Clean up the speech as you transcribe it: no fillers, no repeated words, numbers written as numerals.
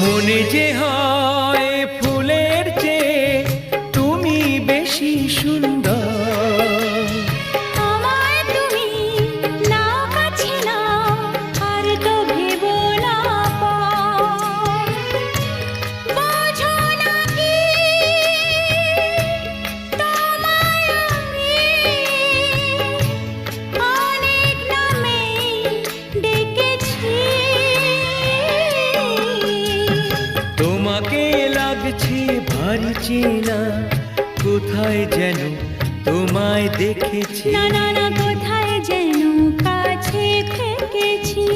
মনে যে হয় ফুলের চেয়ে তুমি বেশি সুন্দর। আমায় তুমি না কাছে নাও, আর তো ভেবো না পর। বোঝো না কি তোমায় আমি অনেক নামেই ডেকেছি। তোমাকে লাগছে ভারী চেনা, কোথায় যেন তোমায় দেখেছি। না না না, কোথায় যেন কাছে থেকেছি।